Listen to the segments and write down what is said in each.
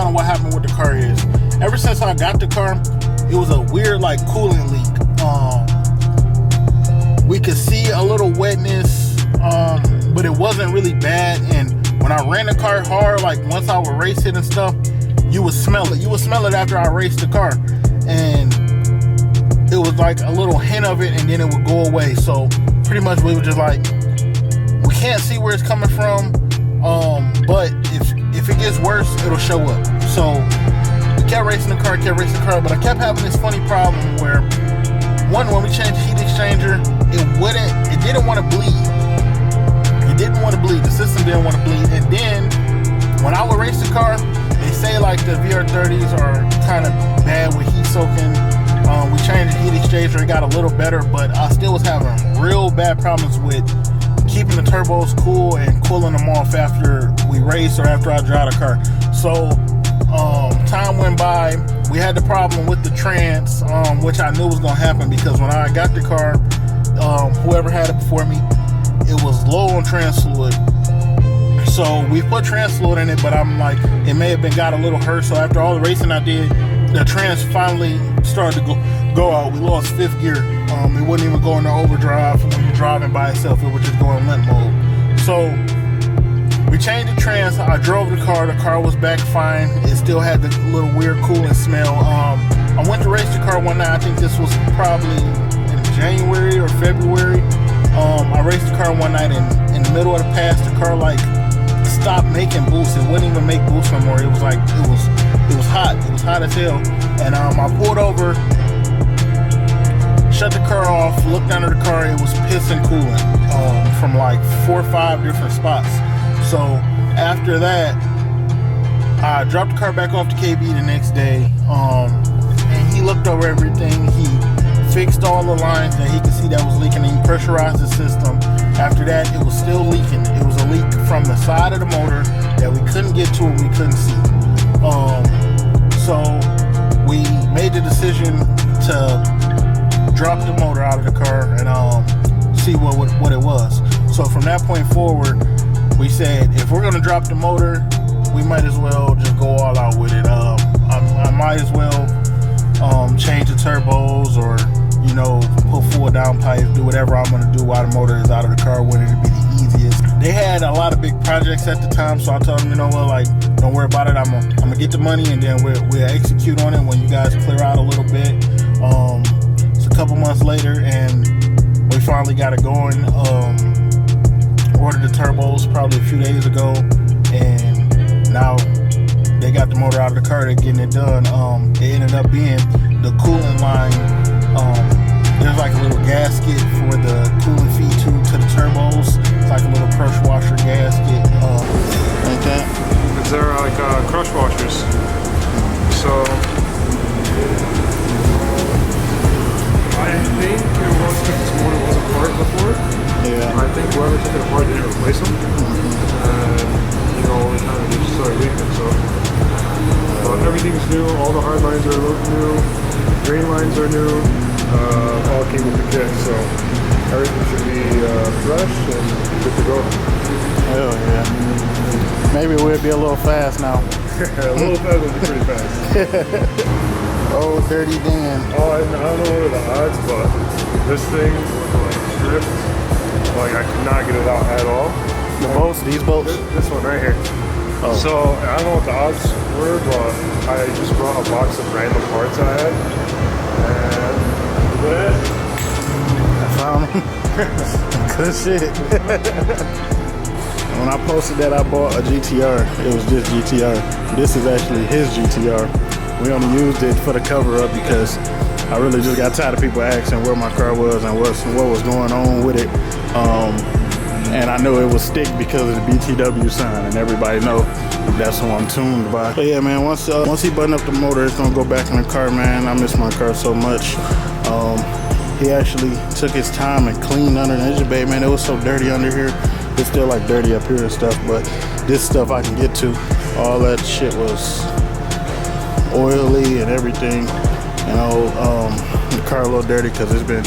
breakdown of what happened with the car is, ever since I got the car, it was a weird like coolant leak. We could see a little wetness, but it wasn't really bad. And when I ran the car hard, like once I would race it and stuff, you would smell it. You would smell it after I raced the car, and it was like a little hint of it, and then it would go away. So pretty much we were just like, we can't see where it's coming from, but if it gets worse, it'll show up. So we kept racing the car, but I kept having this funny problem where, one, when we changed the heat exchanger, it didn't want to bleed. It didn't want to bleed. The system didn't want to bleed. And then when I would race the car, they say like the VR30s are kind of bad with heat soaking. We changed the heat exchanger, it got a little better, but I still was having real bad problems with keeping the turbos cool and cooling them off after we raced or after I drive the car. So time went by. We had the problem with the trans, which I knew was going to happen because when I got the car, whoever had it before me, it was low on trans fluid. So we put trans fluid in it, but I'm like, it may have got a little hurt. So after all the racing I did, the trans finally started to go out. We lost fifth gear. It wouldn't even go into overdrive when you're driving by itself. It would just go in limp mode. So we changed the trans. I drove the car. The car was back fine. It still had the little weird coolant smell. I went to race the car one night. I think this was probably in January or February. I raced the car one night, and in the middle of the pass, the car like stopped making boosts. It wouldn't even make boosts no more. It was like it was hot. It was hot as hell. And I pulled over, shut the car off, looked under the car. It was pissing coolant from like 4 or 5 different spots. So after that, I dropped the car back off to KB the next day, and he looked over everything. He fixed all the lines that he could see that was leaking, and he pressurized the system. After that, it was still leaking. It was a leak from the side of the motor that we couldn't get to and we couldn't see. So we made the decision to drop the motor out of the car and see what it was. So from that point forward, we said, if we're gonna drop the motor, we might as well just go all out with it. I might as well change the turbos, or put full down pipes, do whatever I'm gonna do while the motor is out of the car, when it'd be the easiest. They had a lot of big projects at the time, so I told them, don't worry about it. I'm gonna get the money, and then we'll execute on it when you guys clear out a little bit. It's a couple months later, and we finally got it going. Ordered the turbos probably a few days ago, and now they got the motor out of the car. They're getting it done. It ended up being the coolant line. There's like a little gasket for the coolant feed tube to the turbos. It's like a little crush washer gasket, like that. They're like crush washers. So I think it was because this motor was apart before. Yeah. I think whoever took it apart didn't replace them. And it kind of just started leaking. So everything's new. All the hard lines are new. Green lines are new. All came with the kit, so everything should be fresh and good to go. Hell yeah. Maybe we'll be a little fast now. A little fast will be pretty fast. Oh, Dirty Dan. Oh, I don't know what are the odds, but this thing was like stripped. Like I could not get it out at all. The bolts? These bolts? This one right here. Oh. So I don't know what the odds were, but I just brought a box of random parts I had. And I found them. Good shit. When I posted that I bought a GTR, it was just GTR. This is actually his GTR. We only used it for the cover up because I really just got tired of people asking where my car was and what was going on with it. And I knew it was stick because of the BTW sign, and everybody know that's what I'm tuned by. But yeah, man, once he buttoned up the motor, it's gonna go back in the car, man. I miss my car so much. He actually took his time and cleaned under the engine bay, man. It was so dirty under here. It's still like dirty up here and stuff, but this stuff I can get to. All that shit was oily and everything. The car a little dirty because it's been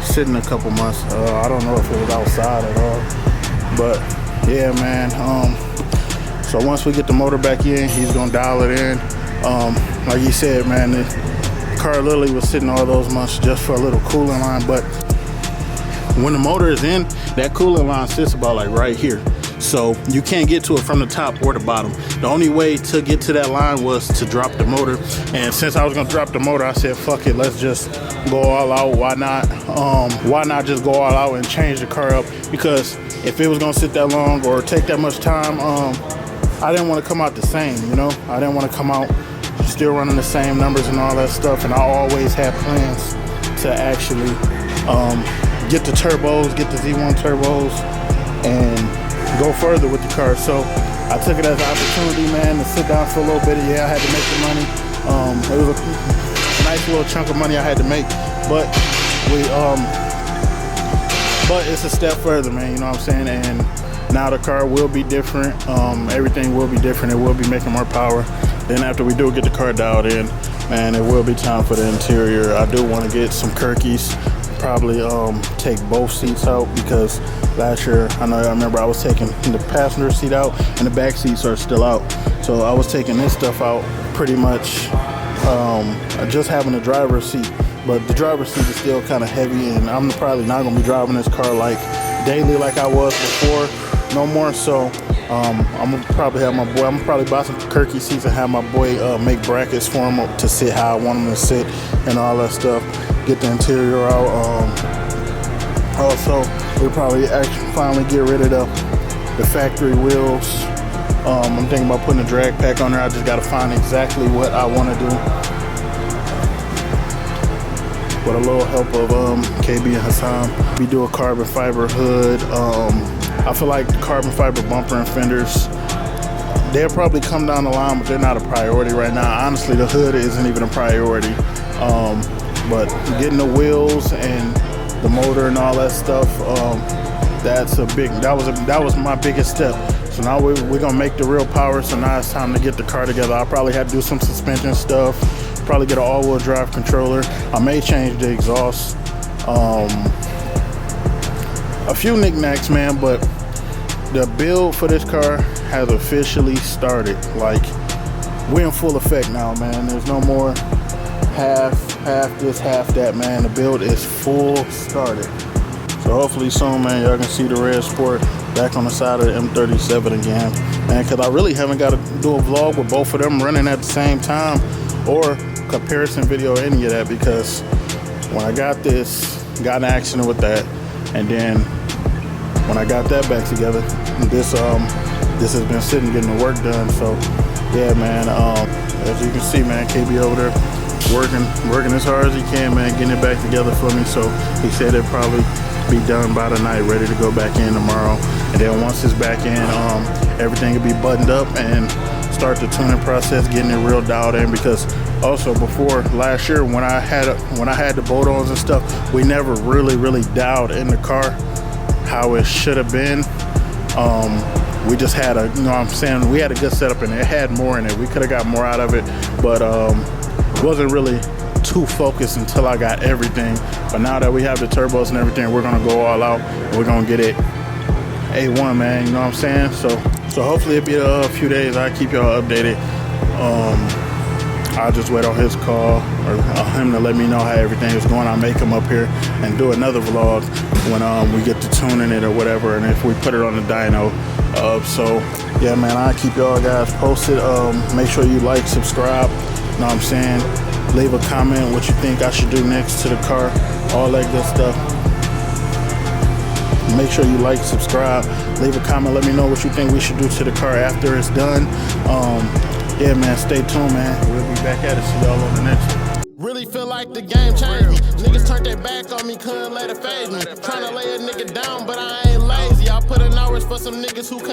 sitting a couple months. I don't know if it was outside at all, but yeah, man. So once we get the motor back in, he's gonna dial it in. Like he said, man, the car literally was sitting all those months just for a little cooling line. But when the motor is in, that cooling line sits about like right here. So you can't get to it from the top or the bottom. The only way to get to that line was to drop the motor. And since I was gonna drop the motor, I said, fuck it, let's just go all out. Why not just go all out and change the car up? Because if it was gonna sit that long or take that much time, I didn't want to come out the same, you know? I didn't want to come out still running the same numbers and all that stuff. And I always had plans to actually get the turbos, get the Z1 turbos, and go further with the car. So I took it as an opportunity, man, to sit down for a little bit. Yeah, I had to make the money. It was a nice little chunk of money I had to make, but it's a step further, man, you know what I'm saying? And now the car will be different. Everything will be different. It will be making more power. Then after we do get the car dialed in, man, it will be time for the interior. I do want to get some Kirkies. Probably take both seats out, because last year, I remember I was taking the passenger seat out and the back seats are still out. So I was taking this stuff out pretty much just having the driver's seat. But the driver's seat is still kind of heavy, and I'm probably not gonna be driving this car like daily like I was before, no more. So I'm gonna probably have my boy, I'm gonna probably buy some Kirky seats and have my boy make brackets for him to sit how I want him to sit and all that stuff. Get the interior out. Also, we'll probably actually finally get rid of the factory wheels. I'm thinking about putting a drag pack on there. I just gotta find exactly what I wanna do. With a little help of KB and Hassan. We do a carbon fiber hood. I feel like the carbon fiber bumper and fenders, they'll probably come down the line, but they're not a priority right now. Honestly, the hood isn't even a priority. But getting the wheels and the motor and all that stuff, that was my biggest step. So now we're gonna make the real power. So now it's time to get the car together. I'll probably have to do some suspension stuff, probably get an all-wheel drive controller. I may change the exhaust, a few knickknacks, man, but the build for this car has officially started. Like, we're in full effect now, man. There's no more half this, half that, man. The build is full started. So hopefully soon, man, y'all can see the REDSPORT back on the side of the M37 again, man, because I really haven't got to do a vlog with both of them running at the same time, or comparison video or any of that, because when I got this, got in an accident with that, and then when I got that back together, this has been sitting getting the work done. So yeah, man, as you can see, man, KB over there working as hard as he can, man, getting it back together for me. So he said it'll probably be done by the night, ready to go back in tomorrow. And then once it's back in, everything will be buttoned up and start the tuning process, getting it real dialed in. Because also before last year, when I had the bolt-ons and stuff, we never really dialed in the car how it should have been. We just had you know what I'm saying, we had a good setup and it had more in it. We could have got more out of it, but wasn't really too focused until I got everything. But now that we have the turbos and everything, we're gonna go all out and we're gonna get it A1, man, you know what I'm saying? So hopefully it'll be a few days. I'll keep y'all updated. I'll just wait on his call or him to let me know how everything is going. I'll make him up here and do another vlog when we get to tuning it or whatever, and if we put it on the dyno. So yeah, man, I'll keep y'all guys posted. Make sure you like, subscribe, you know what I'm saying? Leave a comment what you think I should do next to the car, all that good stuff. Make sure you like, subscribe, leave a comment, let me know what you think we should do to the car after it's done. Yeah, man, stay tuned, man. We'll be back at it. See y'all on the next one. Really feel like the game changed me. Niggas turned their back on me, couldn't let it phase me. Tryna lay a nigga down, but I ain't lazy. I put in hours for some niggas who couldn't